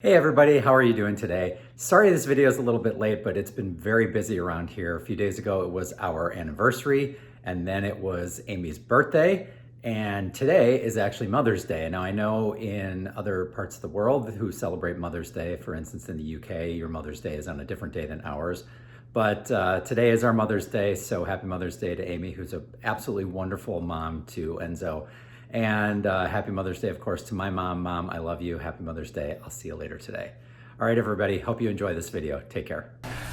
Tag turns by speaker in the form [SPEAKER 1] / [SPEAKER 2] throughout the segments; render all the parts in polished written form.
[SPEAKER 1] Hey everybody, how are you doing today? Sorry this video is a little bit late, but it's been very busy around here. A few days ago it was our anniversary, and then it was Amy's birthday, and today is actually Mother's Day. Now I know in other parts of the world who celebrate Mother's Day, for instance in the UK, your Mother's Day is on a different day than ours. But today is our Mother's Day, so happy Mother's Day to Amy, who's an absolutely wonderful mom to Enzo. And happy Mother's Day, of course, to my mom. Mom, I love you. Happy Mother's Day. I'll see you later today. All right, everybody. Hope you enjoy this video. Take care.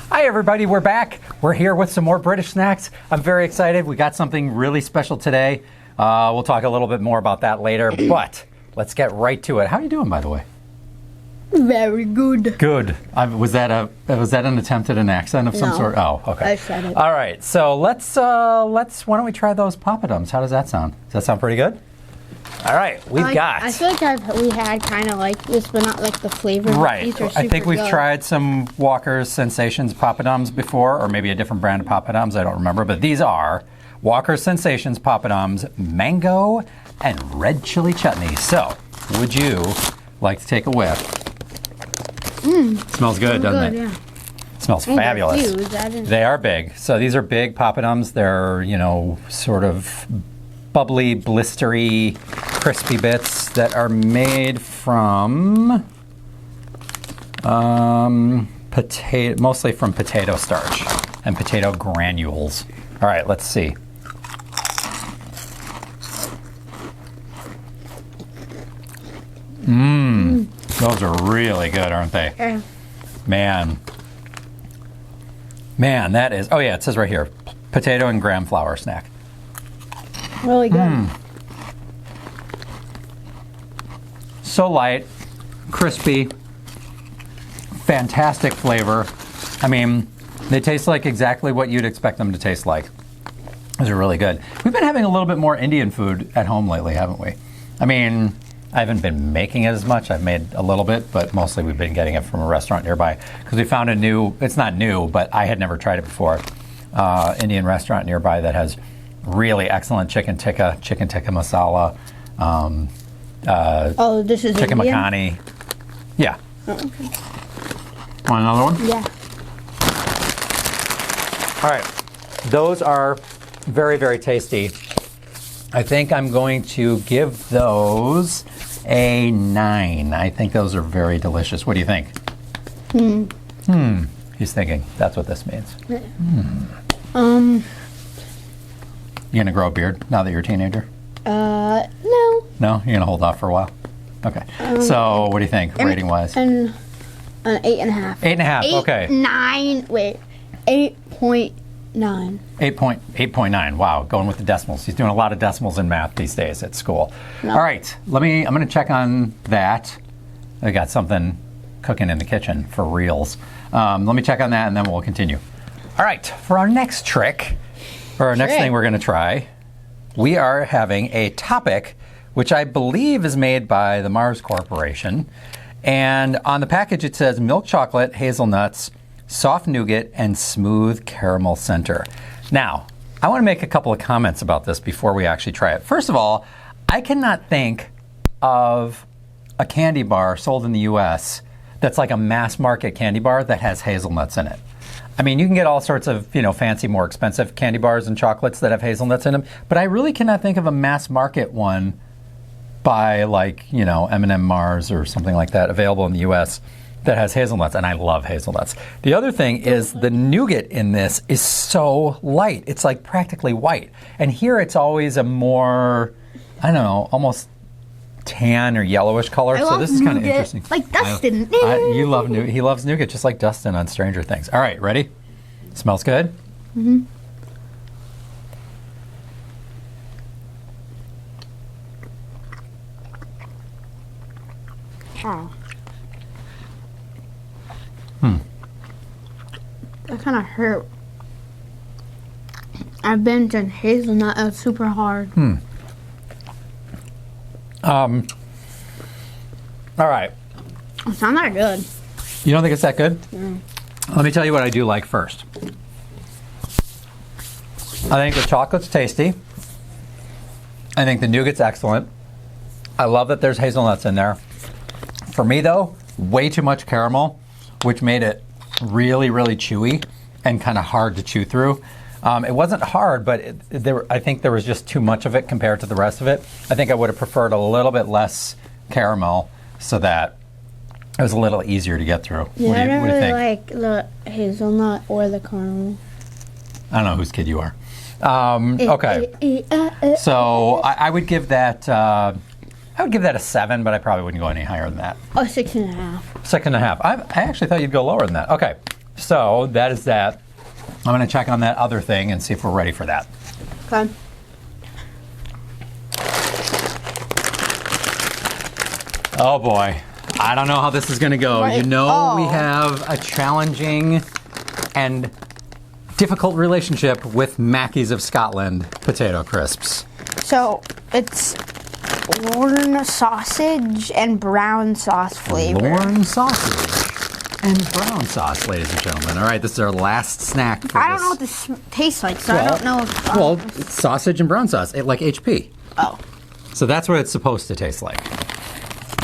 [SPEAKER 2] Hi, everybody. We're back. We're here with some more British snacks. I'm very excited. We got something really special today. We'll talk a little bit more about that later, but let's get right to it. How are you doing, by the way?
[SPEAKER 3] Very good.
[SPEAKER 2] Good. Was that an attempt at an accent of some sort? Oh, okay.
[SPEAKER 3] I said it.
[SPEAKER 2] All right. So let's. Why don't we try those Poppadoms? How does that sound? Does that sound pretty good? All right, we've got.
[SPEAKER 3] I feel like we had kind of like this, but not like the flavor.
[SPEAKER 2] Right.
[SPEAKER 3] These are
[SPEAKER 2] I think
[SPEAKER 3] super
[SPEAKER 2] we've
[SPEAKER 3] good.
[SPEAKER 2] tried some Walker's Sensations Poppadoms before, or maybe a different brand of Poppadoms. I don't remember, but these are Walker's Sensations Poppadoms, mango and red chili chutney. So, would you like to take a whiff? Smells good, doesn't it?
[SPEAKER 3] Yeah.
[SPEAKER 2] Smells
[SPEAKER 3] And they're
[SPEAKER 2] fabulous.
[SPEAKER 3] huge.
[SPEAKER 2] They are big. So these are big Poppadoms. They're, sort of bubbly, blistery, crispy bits that are made from mostly from potato starch and potato granules. All right, let's see. Those are really good, aren't they?
[SPEAKER 3] Yeah.
[SPEAKER 2] Man, that is, oh yeah, it says right here, potato and graham flour snack.
[SPEAKER 3] Really good.
[SPEAKER 2] So light, crispy, fantastic flavor. I mean, they taste like exactly what you'd expect them to taste like. Those are really good. We've been having a little bit more Indian food at home lately, haven't we? I mean, I haven't been making it as much. I've made a little bit, but mostly we've been getting it from a restaurant nearby because we found a new, it's not new, but I had never tried it before, Indian restaurant nearby that has really excellent chicken tikka masala,
[SPEAKER 3] This is
[SPEAKER 2] chicken
[SPEAKER 3] Indian?
[SPEAKER 2] makhani. Yeah.
[SPEAKER 3] Oh, okay.
[SPEAKER 2] Want another one?
[SPEAKER 3] Yeah.
[SPEAKER 2] All right. Those are very, very tasty. I think I'm going to give those a 9. I think those are very delicious. What do you think? He's thinking. That's what this means. You gonna grow a beard now that you're a teenager?
[SPEAKER 3] No.
[SPEAKER 2] No? You're gonna hold off for a while? Okay. So what do you think, rating wise?
[SPEAKER 3] And an 8.5.
[SPEAKER 2] 8.5, okay.
[SPEAKER 3] 9. Wait. 8.9.
[SPEAKER 2] 8.9. Wow, going with the decimals. He's doing a lot of decimals in math these days at school. All right, I'm going to check on that. I got something cooking in the kitchen for reals. Let me check on that and then we'll continue. All right, for our next trick, or our next thing we're going to try, we are having a topic which I believe is made by the Mars Corporation. And on the package it says milk chocolate, hazelnuts, soft nougat, and smooth caramel center. Now, I want to make a couple of comments about this before we actually try it. First of all, I cannot think of a candy bar sold in the US that's like a mass market candy bar that has hazelnuts in it. I mean, you can get all sorts of, fancy, more expensive candy bars and chocolates that have hazelnuts in them, but I really cannot think of a mass market one by like, M&M Mars or something like that available in the US that has hazelnuts, and I love hazelnuts. The other thing is the nougat in this is so light. It's like practically white. And here it's always a more, I don't know, almost tan or yellowish color. So this is kind of interesting.
[SPEAKER 3] Like Dustin.
[SPEAKER 2] You love nougat. He loves nougat just like Dustin on Stranger Things. All right, ready? Smells good?
[SPEAKER 3] Mm-hmm. Oh. That kind of hurt. I've been to hazelnut. It's super hard.
[SPEAKER 2] All right.
[SPEAKER 3] It's not that good.
[SPEAKER 2] You don't think it's that good? Let me tell you what I do like first. I think the chocolate's tasty. I think the nougat's excellent. I love that there's hazelnuts in there. For me, though, way too much caramel, which made it really, really chewy and kind of hard to chew through. It wasn't hard, but I think there was just too much of it compared to the rest of it. I think I would have preferred a little bit less caramel so that it was a little easier to get through.
[SPEAKER 3] Yeah,
[SPEAKER 2] what do you
[SPEAKER 3] really
[SPEAKER 2] think?
[SPEAKER 3] like the hazelnut or the caramel.
[SPEAKER 2] I don't know whose kid you are. Okay. So I would give that. I would give that a 7, but I probably wouldn't go any higher than that.
[SPEAKER 3] Oh, 6.5.
[SPEAKER 2] 6.5. I actually thought you'd go lower than that. Okay. So that is that. I'm going to check on that other thing and see if we're ready for that.
[SPEAKER 3] Okay.
[SPEAKER 2] Oh boy. I don't know how this is going to go.
[SPEAKER 3] Right.
[SPEAKER 2] You know,
[SPEAKER 3] Oh.
[SPEAKER 2] we have a challenging and difficult relationship with Mackie's of Scotland potato crisps.
[SPEAKER 3] So it's Lorne sausage and brown sauce flavor.
[SPEAKER 2] Lorne sausage and brown sauce, ladies and gentlemen. All right, this is our last snack for
[SPEAKER 3] I don't
[SPEAKER 2] this.
[SPEAKER 3] know what this tastes like, so I don't know if.
[SPEAKER 2] Well, it's sausage and brown sauce, like HP.
[SPEAKER 3] Oh.
[SPEAKER 2] So that's what it's supposed to taste like.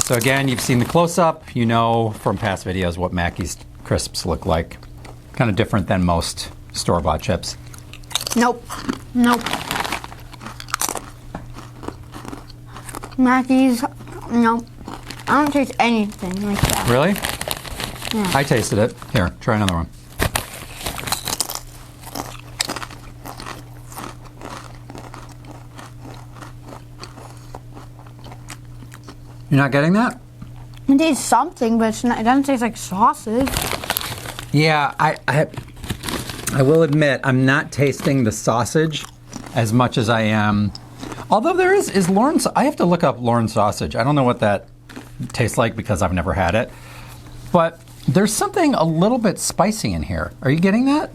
[SPEAKER 2] So again, you've seen the close-up. You know from past videos what Mackie's crisps look like. Kind of different than most store-bought chips.
[SPEAKER 3] Nope. Nope. Mackie's, nope. I don't taste anything like that.
[SPEAKER 2] Really?
[SPEAKER 3] Yeah.
[SPEAKER 2] I tasted it. Here, try another one. You're not getting that?
[SPEAKER 3] It tastes something, but it's not, it doesn't taste like sausage.
[SPEAKER 2] Yeah, I will admit I'm not tasting the sausage as much as I am. Although there is Lorne. I have to look up Lorne sausage. I don't know what that tastes like because I've never had it. But there's something a little bit spicy in here. Are you getting that?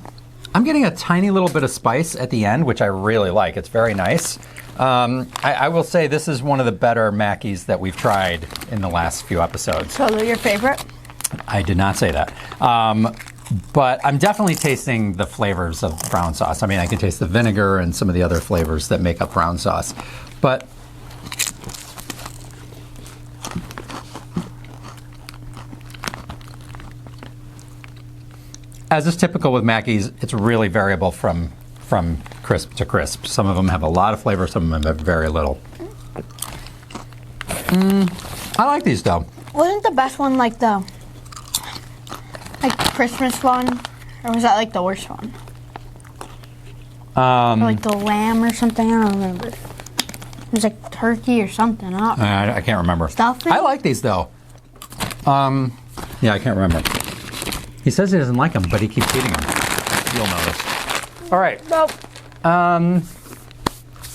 [SPEAKER 2] I'm getting a tiny little bit of spice at the end, which I really like. It's very nice. I will say this is one of the better Mackies that we've tried in the last few episodes.
[SPEAKER 3] So they're your favorite?
[SPEAKER 2] I did not say that. But I'm definitely tasting the flavors of brown sauce. I mean, I can taste the vinegar and some of the other flavors that make up brown sauce. But as is typical with Mackie's, it's really variable from crisp to crisp. Some of them have a lot of flavor, some of them have very little. I like these though.
[SPEAKER 3] Wasn't the best one like the Christmas one? Or was that like the worst one? Or like the lamb or something? I don't remember. It was like turkey or something.
[SPEAKER 2] I can't remember.
[SPEAKER 3] Stuffing?
[SPEAKER 2] I like these though. Yeah, I can't remember. He says he doesn't like them, but he keeps eating them. You'll notice. All right.
[SPEAKER 3] Nope.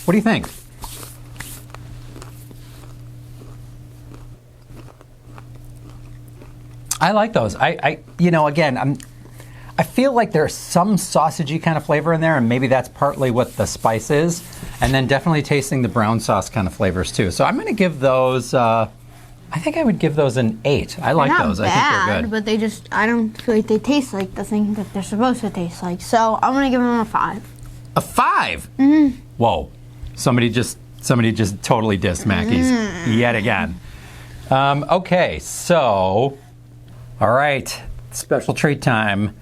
[SPEAKER 2] What do you think? I like those. Again, I feel like there's some sausagey kind of flavor in there, and maybe that's partly what the spice is. And then definitely tasting the brown sauce kind of flavors too. So I'm going to give those. I think I would give those an 8. I like those.
[SPEAKER 3] Bad,
[SPEAKER 2] I think they're good.
[SPEAKER 3] But they just, I don't feel like they taste like the thing that they're supposed to taste like. So I'm gonna give them a 5.
[SPEAKER 2] A 5? Mm-hmm. Whoa! Somebody just totally dissed Mackie's yet again. Okay, so all right, special treat time.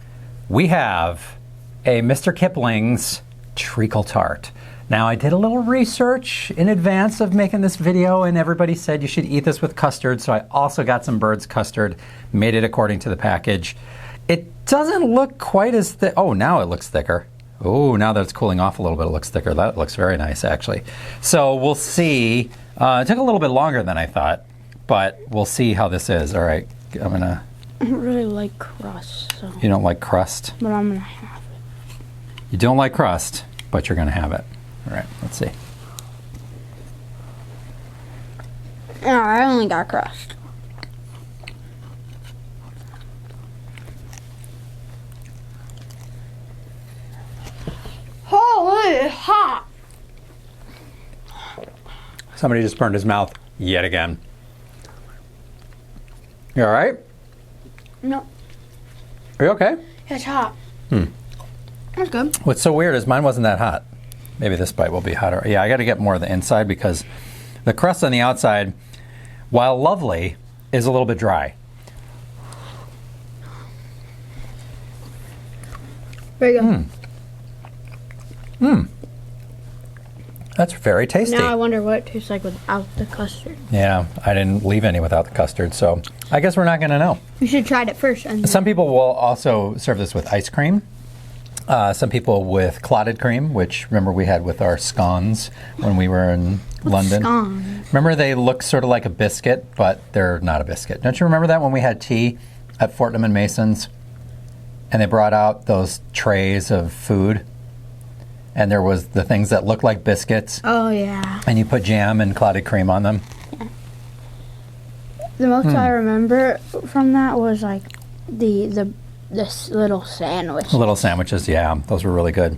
[SPEAKER 2] We have a Mr. Kipling's Treacle Tart. Now, I did a little research in advance of making this video, and everybody said you should eat this with custard, so I also got some Bird's custard, made it according to the package. It doesn't look quite as thick. Oh, now it looks thicker. Oh, now that it's cooling off a little bit, it looks thicker. That looks very nice, actually. So we'll see. It took a little bit longer than I thought, but we'll see how this is. All right, I'm gonna...
[SPEAKER 3] I don't really like crust, so.
[SPEAKER 2] You don't like crust?
[SPEAKER 3] But I'm gonna have it.
[SPEAKER 2] You don't like crust, but you're gonna have it. All right, let's see.
[SPEAKER 3] No, I only got crust. Holy, it's hot.
[SPEAKER 2] Somebody just burned his mouth yet again. You all right?
[SPEAKER 3] No,
[SPEAKER 2] Are you okay?
[SPEAKER 3] it's hot. That's good.
[SPEAKER 2] What's so weird is mine wasn't that hot. Maybe this bite will be hotter. Yeah, I got to get more of the inside because the crust on the outside, while lovely, is a little bit dry.
[SPEAKER 3] Very good.
[SPEAKER 2] That's very tasty.
[SPEAKER 3] Now I wonder what it tastes like without the custard.
[SPEAKER 2] Yeah, I didn't leave any without the custard, so I guess we're not going to know.
[SPEAKER 3] You should try it first. And
[SPEAKER 2] Some people will also serve this with ice cream. Some people with clotted cream, which remember we had with our scones when we were in London.
[SPEAKER 3] scones?
[SPEAKER 2] Remember they look sort of like a biscuit, but they're not a biscuit. Don't you remember that when we had tea at Fortnum and Mason's? And they brought out those trays of food, and there was the things that looked like biscuits,
[SPEAKER 3] Oh yeah.
[SPEAKER 2] and you put jam and clotted cream on them.
[SPEAKER 3] The most I remember from that was like this little sandwich.
[SPEAKER 2] Little sandwiches, yeah, those were really good.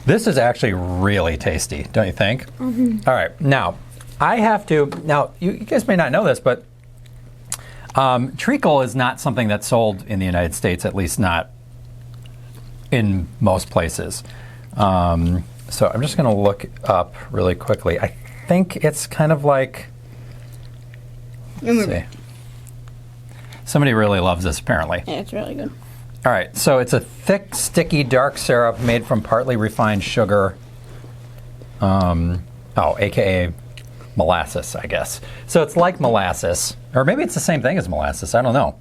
[SPEAKER 2] This is actually really tasty, don't you think? All right, now I have to. Now you guys may not know this, but treacle is not something that's sold in the United States, at least not in most places. So I'm just going to look up really quickly. I think it's kind of like. Let's see. Somebody really loves this, apparently.
[SPEAKER 3] Yeah, it's really good.
[SPEAKER 2] All right, so it's a thick, sticky, dark syrup made from partly refined sugar. AKA molasses, I guess. So it's like molasses, or maybe it's the same thing as molasses. I don't know.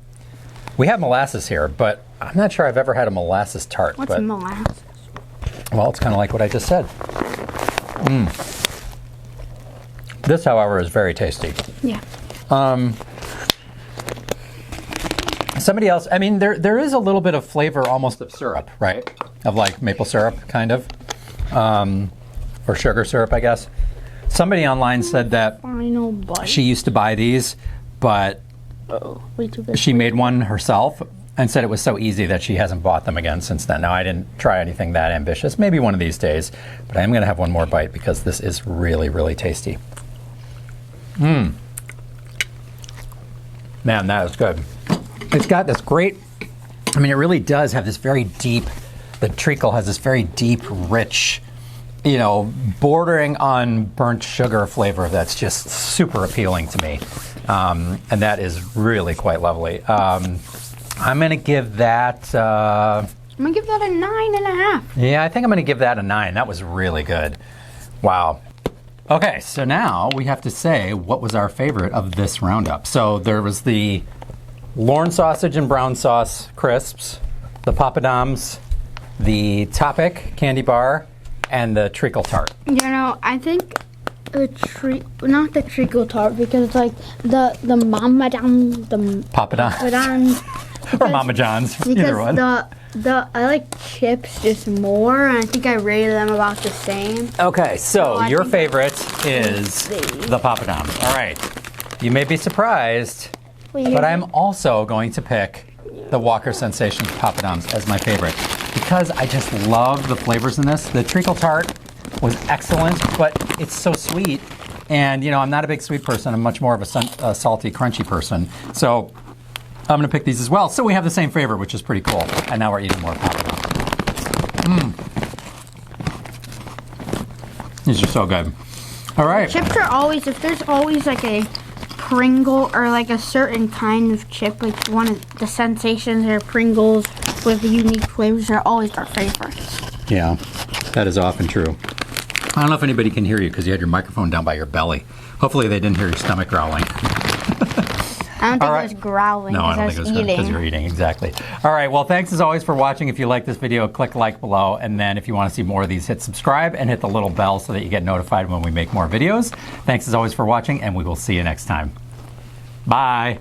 [SPEAKER 2] We have molasses here, but I'm not sure I've ever had a molasses tart.
[SPEAKER 3] What's
[SPEAKER 2] but,
[SPEAKER 3] molasses?
[SPEAKER 2] well, it's kind of like what I just said. This, however, is very tasty.
[SPEAKER 3] Yeah.
[SPEAKER 2] Somebody else, I mean, there is a little bit of flavor almost of syrup, right? Of like maple syrup, kind of. Or sugar syrup, I guess. Somebody online said that
[SPEAKER 3] Final bite.
[SPEAKER 2] she used to buy these, but
[SPEAKER 3] Way too big.
[SPEAKER 2] she made one herself and said it was so easy that she hasn't bought them again since then. Now, I didn't try anything that ambitious. Maybe one of these days, but I am going to have one more bite because this is really, really tasty. Man, that is good. It's got this great, I mean, it really does have this very deep, the treacle has this very deep, rich, bordering on burnt sugar flavor that's just super appealing to me. And that is really quite lovely. I'm going to give that...
[SPEAKER 3] I'm going to give that a 9.5.
[SPEAKER 2] Yeah, I think I'm going to give that a 9. That was really good. Wow. Okay, so now we have to say what was our favorite of this roundup. So there was the Lorne sausage and brown sauce crisps, the Poppadoms, the Topic candy bar, and the Treacle Tart.
[SPEAKER 3] I think not the treacle tart, because it's like the Mama John, the
[SPEAKER 2] Poppadom.
[SPEAKER 3] Poppadoms.
[SPEAKER 2] Or Mama John's, either one.
[SPEAKER 3] I like chips just more, and I think I rated them about the same.
[SPEAKER 2] Okay, so
[SPEAKER 3] I
[SPEAKER 2] your
[SPEAKER 3] think
[SPEAKER 2] favorite is the Poppadoms. All right, you may be surprised, but I'm also going to pick the Walker Sensations Poppadoms as my favorite because I just love the flavors in this. The Treacle Tart was excellent, but it's so sweet, and I'm not a big sweet person. I'm much more of a salty, crunchy person. So I'm going to pick these as well. So we have the same favorite, which is pretty cool. And now we're eating more Poppadoms. These are so good. All right.
[SPEAKER 3] Chips are always, if there's always like a Pringle or like a certain kind of chip, like one of the Sensations or Pringles with unique flavors, are always our favorites.
[SPEAKER 2] Yeah, that is often true. I don't know if anybody can hear you because you had your microphone down by your belly. Hopefully they didn't hear your stomach growling.
[SPEAKER 3] I don't think it was growling.
[SPEAKER 2] No, I don't think it was
[SPEAKER 3] eating.
[SPEAKER 2] because you're eating, exactly. All right, well, thanks as always for watching. If you like this video, click like below. And then if you want to see more of these, hit subscribe and hit the little bell so that you get notified when we make more videos. Thanks as always for watching, and we will see you next time. Bye.